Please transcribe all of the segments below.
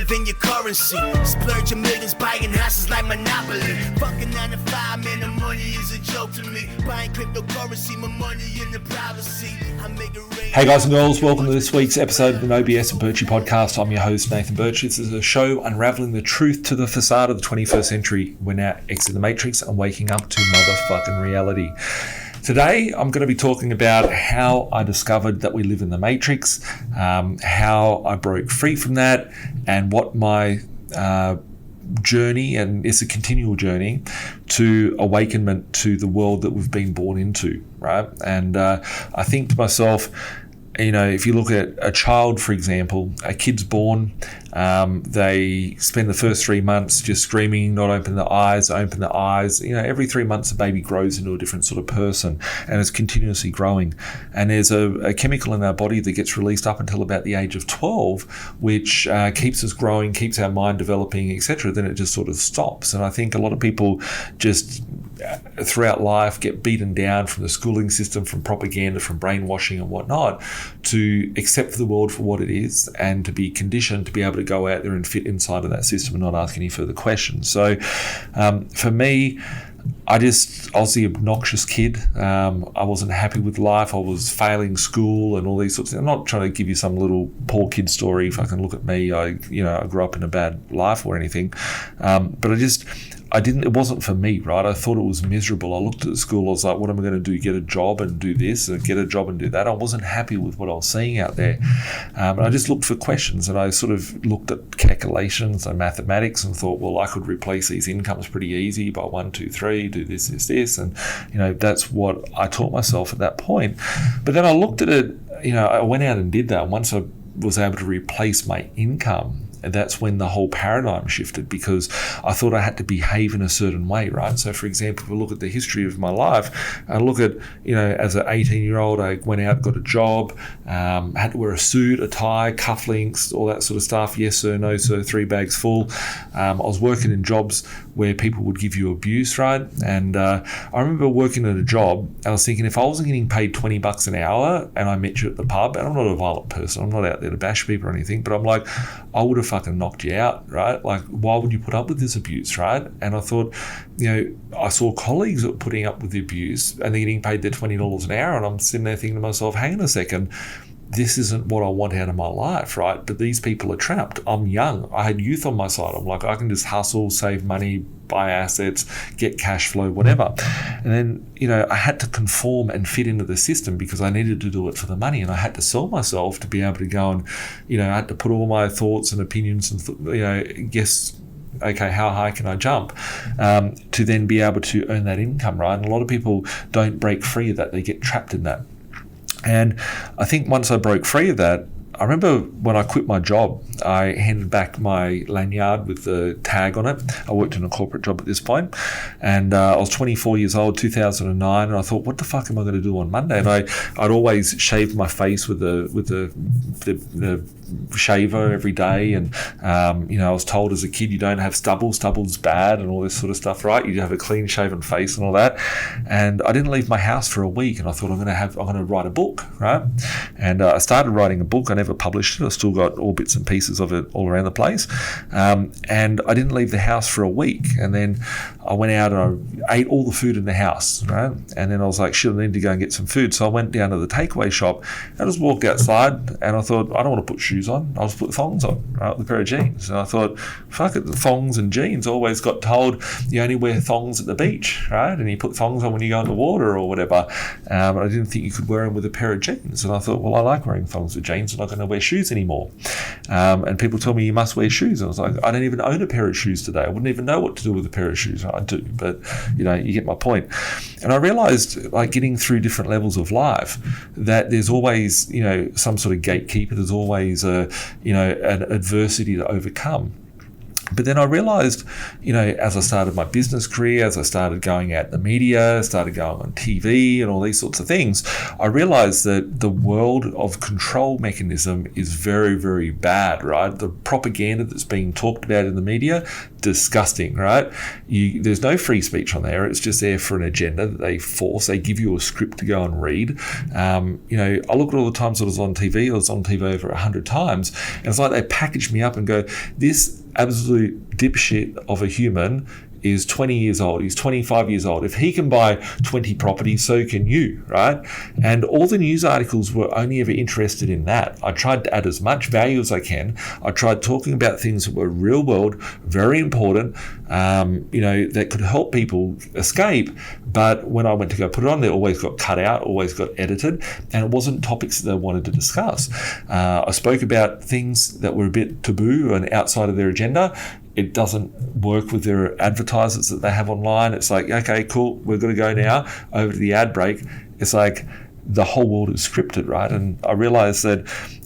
than your currency. Splurging millions, buying houses like Monopoly. Fucking 9 to 5, man, the money is a joke to me. Buying cryptocurrency, my money in the privacy. I make it rain. Hey guys and girls, welcome to this week's episode of the No BS and Birchie podcast. I'm your host, Nathan Birch. This is a show unraveling the truth to the facade of the 21st century. We're now exiting the matrix and waking up to motherfucking reality. Today, I'm going to be talking about how I discovered that we live in the matrix, how I broke free from that, and what my journey, and it's a continual journey, to awakenment to the world that we've been born into, right? And I think to myself, you know, if you look at a child, for example, a kid's born, they spend the first 3 months just screaming, not open their eyes. You know, every 3 months a baby grows into a different sort of person and it's continuously growing. And there's a chemical in our body that gets released up until about the age of 12, which keeps us growing, keeps our mind developing, etc. Then it just sort of stops. And I think a lot of people just throughout life get beaten down from the schooling system, from propaganda, from brainwashing and whatnot, to accept the world for what it is and to be conditioned to be able to go out there and fit inside of that system and not ask any further questions. So for me, I was the obnoxious kid. I wasn't happy with life. I was failing school and all these sorts of things. I'm not trying to give you some little poor kid story. If I can look at me, I grew up in a bad life or anything. But it wasn't for me, right? I thought it was miserable. I looked at school, I was like, what am I going to do? Get a job and do this, or get a job and do that? I wasn't happy with what I was seeing out there. And I just looked for questions, and I sort of looked at calculations and mathematics and thought, well, I could replace these incomes pretty easy by 1, 2, 3, do this. And, that's what I taught myself at that point. But then I looked at it, I went out and did that. And once I was able to replace my income, and that's when the whole paradigm shifted, because I thought I had to behave in a certain way, right? So, for example, if we look at the history of my life, I look at, as an 18-year-old, I went out, got a job, had to wear a suit, a tie, cufflinks, all that sort of stuff. Yes, sir, no, sir, 3 bags full. I was working in jobs where people would give you abuse, right? And I remember working at a job, and I was thinking, if I wasn't getting paid $20 an hour and I met you at the pub, and I'm not a violent person, I'm not out there to bash people or anything, but I'm like, I would have fucking knocked you out, right? Like, why would you put up with this abuse, right? And I thought, I saw colleagues that were putting up with the abuse and they're getting paid their $20 an hour, and I'm sitting there thinking to myself, hang on a second, this isn't what I want out of my life, right? But these people are trapped. I'm young. I had youth on my side. I'm like, I can just hustle, save money, buy assets, get cash flow, whatever. And then, I had to conform and fit into the system because I needed to do it for the money, and I had to sell myself to be able to go and, I had to put all my thoughts and opinions and, guess, okay, how high can I jump to then be able to earn that income, right? And a lot of people don't break free of that. They get trapped in that. And I think once I broke free of that, I remember when I quit my job, I handed back my lanyard with the tag on it. I worked in a corporate job at this point, and I was 24 years old, 2009, and I thought, what the fuck am I going to do on Monday? And I'd always shaved my face with the shaver every day, and I was told as a kid, you don't have stubble's bad and all this sort of stuff, right? You have a clean shaven face and all that. And I didn't leave my house for a week, and I thought I'm going to write a book, right? And I started writing a book. I never published it. I still got all bits and pieces of it all around the place. And I didn't leave the house for a week. And then I went out and I ate all the food in the house, right? And then I was like, shit, I need to go and get some food. So I went down to the takeaway shop and I just walked outside, and I thought, I don't want to put shoes on. I'll just put thongs on, right, with a pair of jeans. And I thought, fuck it, the thongs and jeans. Always got told you only wear thongs at the beach, right? And you put thongs on when you go in the water or whatever. But I didn't think you could wear them with a pair of jeans. And I thought, well, I like wearing thongs with jeans. I'm not going to wear shoes anymore. And people tell me you must wear shoes. And I was like, I don't even own a pair of shoes today. I wouldn't even know what to do with a pair of shoes. I do, but you get my point. And I realized, like, getting through different levels of life, that there's always, some sort of gatekeeper. There's always an adversity to overcome. But then I realized, as I started my business career, as I started going out in the media, started going on TV and all these sorts of things, I realized that the world of control mechanism is very, very bad, right? The propaganda that's being talked about in the media, disgusting, right? There's no free speech on there. It's just there for an agenda that they force. They give you a script to go and read. I look at all the times I was on TV. I was on TV over 100 times, and it's like they package me up and go, this absolute dipshit of a human is 20 years old, he's 25 years old. If he can buy 20 properties, so can you, right? And all the news articles were only ever interested in that. I tried to add as much value as I can. I tried talking about things that were real world, very important, that could help people escape. But when I went to go put it on, they always got cut out, always got edited, and it wasn't topics that they wanted to discuss. I spoke about things that were a bit taboo and outside of their agenda. It doesn't work with their advertisers that they have online. It's like, okay, cool, we're going to go now over to the ad break. It's like the whole world is scripted, right? And I realized that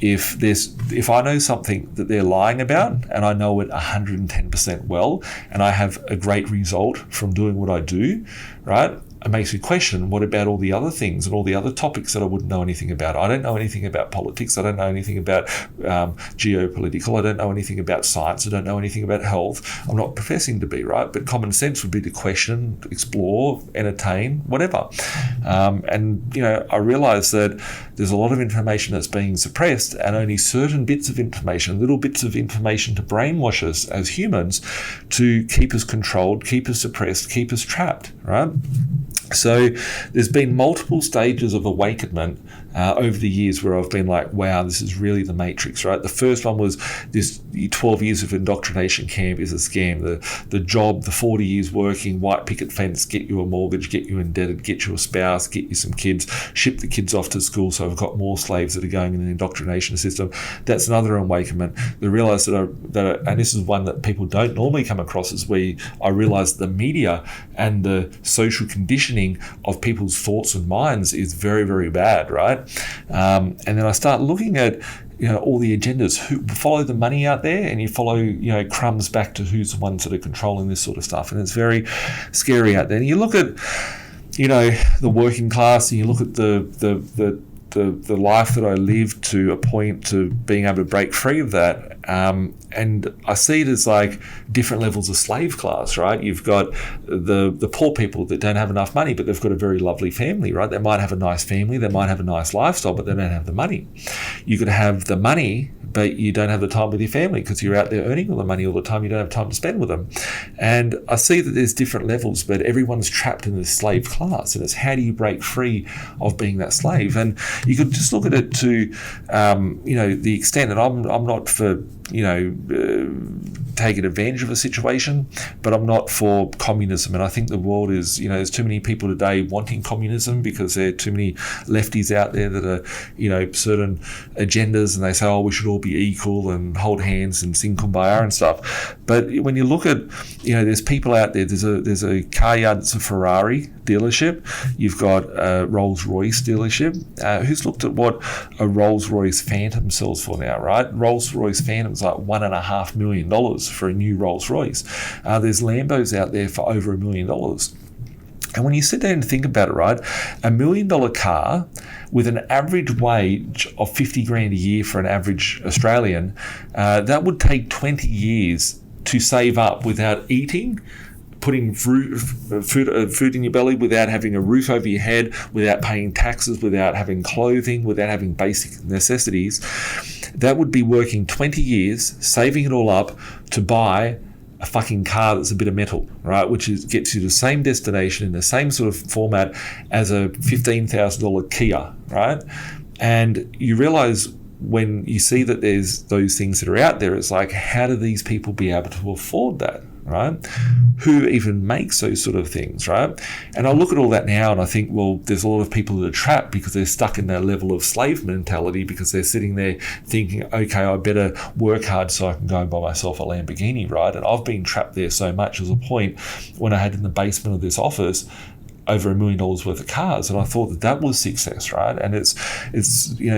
if I know something that they're lying about and I know it 110% well, and I have a great result from doing what I do, right? It makes me question, what about all the other things and all the other topics that I wouldn't know anything about? I don't know anything about politics. I don't know anything about geopolitical. I don't know anything about science. I don't know anything about health. I'm not professing to be, right? But common sense would be to question, explore, entertain, whatever. I realize that there's a lot of information that's being suppressed, and only certain bits of information, little bits of information to brainwash us as humans to keep us controlled, keep us suppressed, keep us trapped, right? So there's been multiple stages of awakenment over the years where I've been like, wow, this is really the Matrix, right? The first one was this 12 years of indoctrination camp is a scam. The job, the 40 years working, white picket fence, get you a mortgage, get you indebted, get you a spouse, get you some kids, ship the kids off to school so I've got more slaves that are going in the indoctrination system. That's another awakenment. They realise and this is one that people don't normally come across, is where I realised the media and the social conditioning of people's thoughts and minds is very, very bad, right? And then I start looking at all the agendas, who follow the money out there, and you follow crumbs back to who's the ones that are controlling this sort of stuff, and it's very scary out there. And you look at the working class, and you look at the life that I lived to a point to being able to break free of that. And I see it as like different levels of slave class, right? You've got the poor people that don't have enough money, but they've got a very lovely family, right? They might have a nice family, they might have a nice lifestyle, but they don't have the money. You could have the money, but you don't have the time with your family because you're out there earning all the money all the time. You don't have time to spend with them. And I see that there's different levels, but everyone's trapped in this slave class. And it's how do you break free of being that slave? And you could just look at it to, the extent that I'm not for, taking advantage of a situation, but I'm not for communism. And I think the world is, there's too many people today wanting communism because there are too many lefties out there that are, certain agendas, and they say, oh, we should all be equal and hold hands and sing Kumbaya and stuff. But when you look at, there's people out there, there's a car yard that's a Ferrari dealership. You've got a Rolls-Royce dealership. Who's looked at what a Rolls-Royce Phantom sells for now, right? Rolls-Royce Phantom's like $1.5 million for a new Rolls-Royce. There's Lambos out there for over $1 million. And when you sit down and think about it, right, $1 million car with an average wage of 50 grand a year for an average Australian, that would take 20 years to save up without eating, putting food in your belly, without having a roof over your head, without paying taxes, without having clothing, without having basic necessities. That would be working 20 years, saving it all up to buy a fucking car that's a bit of metal, right? Which gets you to the same destination in the same sort of format as a $15,000 Kia, right? And you realize when you see that there's those things that are out there, it's like, how do these people be able to afford that, right? Who even makes those sort of things, right? And I look at all that now and I think, well, there's a lot of people that are trapped because they're stuck in that level of slave mentality, because they're sitting there thinking, okay, I better work hard so I can go and buy myself a Lamborghini, right? And I've been trapped there so much. As a point when I had in the basement of this office over $1 million worth of cars, and I thought that was success, right? And it's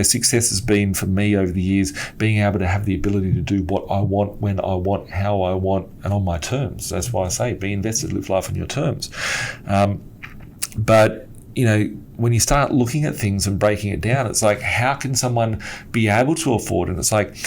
success has been for me over the years being able to have the ability to do what I want, when I want, how I want, and on my terms. That's why I say be invested, live life on your terms. But when you start looking at things and breaking it down, it's like, how can someone be able to afford? And it's like,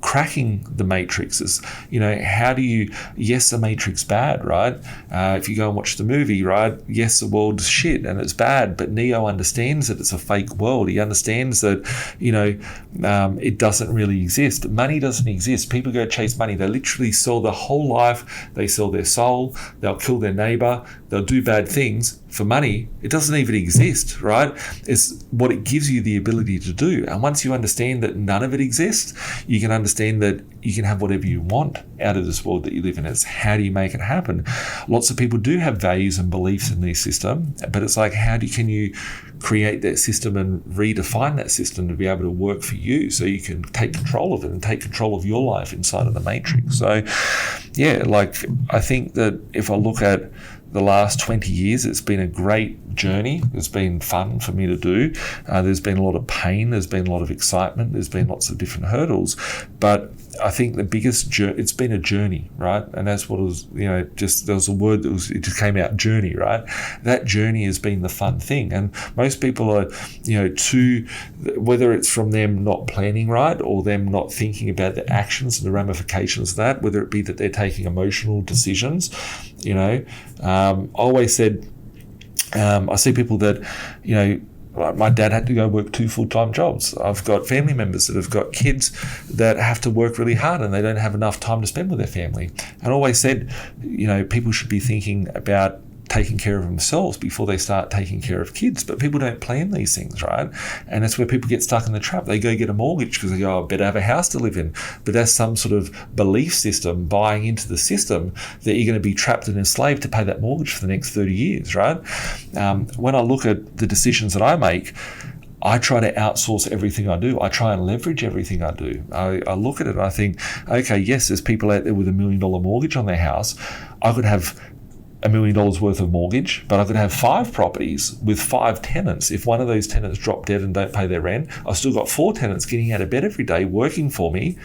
cracking the matrix is, how do you, yes, the matrix bad, right? If you go and watch the movie, right, yes, the world's shit and it's bad, but Neo understands that it's a fake world. He understands that, it doesn't really exist. Money doesn't exist. People go chase money. They literally sell their whole life. They sell their soul. They'll kill their neighbor. They'll do bad things for money. It doesn't even exist, right? It's what it gives you the ability to do. And once you understand that none of it exists, you can understand that you can have whatever you want out of this world that you live in. It's how do you make it happen? Lots of people do have values and beliefs in their system, but it's like, can you create that system and redefine that system to be able to work for you so you can take control of it and take control of your life inside of the matrix. So yeah, like I think that if I look at the last 20 years, it's been a great journey. It's been fun for me to do. There's been a lot of pain. There's been a lot of excitement. There's been lots of different hurdles. But I think the biggest it's been a journey, right? And that's what it was, there was a word it just came out, journey, right? That journey has been the fun thing. And most people are, whether it's from them not planning right or them not thinking about the actions and the ramifications of that, whether it be that they're taking emotional decisions, I always said, I see people that, my dad had to go work 2 full-time jobs. I've got family members that have got kids that have to work really hard and they don't have enough time to spend with their family. And I always said, people should be thinking about taking care of themselves before they start taking care of kids. But people don't plan these things, right? And that's where people get stuck in the trap. They go get a mortgage because they go, I better have a house to live in. But that's some sort of belief system buying into the system that you're going to be trapped and enslaved to pay that mortgage for the next 30 years, right? When I look at the decisions that I make, I try to outsource everything I do. I try and leverage everything I do. I look at it and I think, okay, yes, there's people out there with $1 million mortgage on their house. I could have $1 million worth of mortgage, but I could have 5 properties with 5 tenants. If one of those tenants drop dead and don't pay their rent, I've still got 4 tenants getting out of bed every day working for me,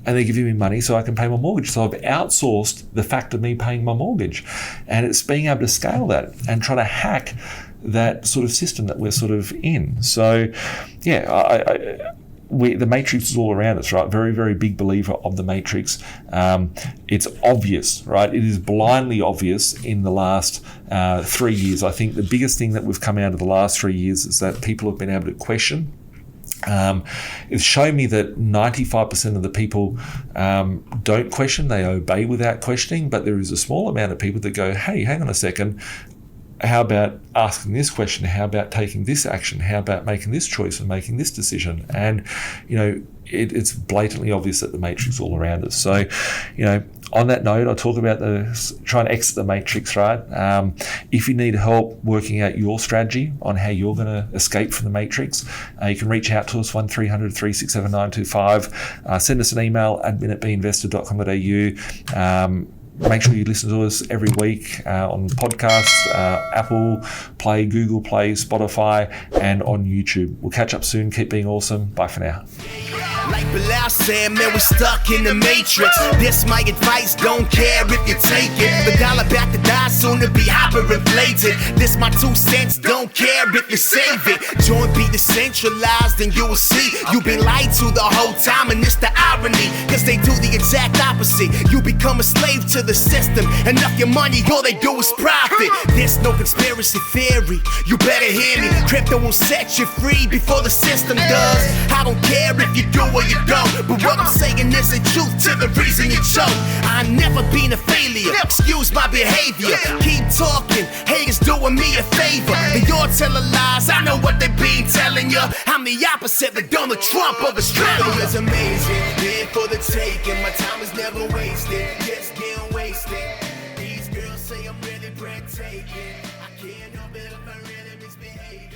and they're giving me money so I can pay my mortgage. So I've outsourced the fact of me paying my mortgage. And it's being able to scale that and try to hack that sort of system that we're sort of in. So yeah, the matrix is all around us, right? Very, very big believer of the matrix. It's obvious, right? It is blindly obvious in the last 3 years. I think the biggest thing that we've come out of the last 3 years is that people have been able to question. It's shown me that 95% of the people don't question, they obey without questioning, but there is a small amount of people that go, hey, hang on a second, how about asking this question? How about taking this action? How about making this choice and making this decision? And, it's blatantly obvious that the matrix is all around us. So, on that note, I talk about trying to exit the matrix, right? If you need help working out your strategy on how you're going to escape from the matrix, you can reach out to us, 1300 367 925. Send us an email, admin@beinvested.com.au. Make sure you listen to us every week on podcasts, Apple Play, Google Play, Spotify, and on YouTube. We'll catch up soon. Keep being awesome. Bye for now. Like Bilal said, man, we're stuck in the matrix. This my advice, don't care if you take it. The dollar about to die, soon to be hyperinflated. This my 2 cents, don't care if you save it. Joint be decentralized and you will see you've been lied to the whole time, and it's the irony, cause they do the exact opposite. You become a slave to the system, enough your money, all they do is profit. There's no conspiracy theory, you better hear me. Crypto will set you free before the system does. I don't care if you do or you don't, but what I'm saying is the truth to the reason you choke. I never been a failure, excuse my behavior. Keep talking, haters doing me a favor. They all telling lies, I know what they been telling you. I'm the opposite, the Donald Trump of Australia. It's amazing, here for the taking. My time is never wasted, yes, getting wasted. These girls say I'm really breathtaking. I can't help it if I really misbehaving.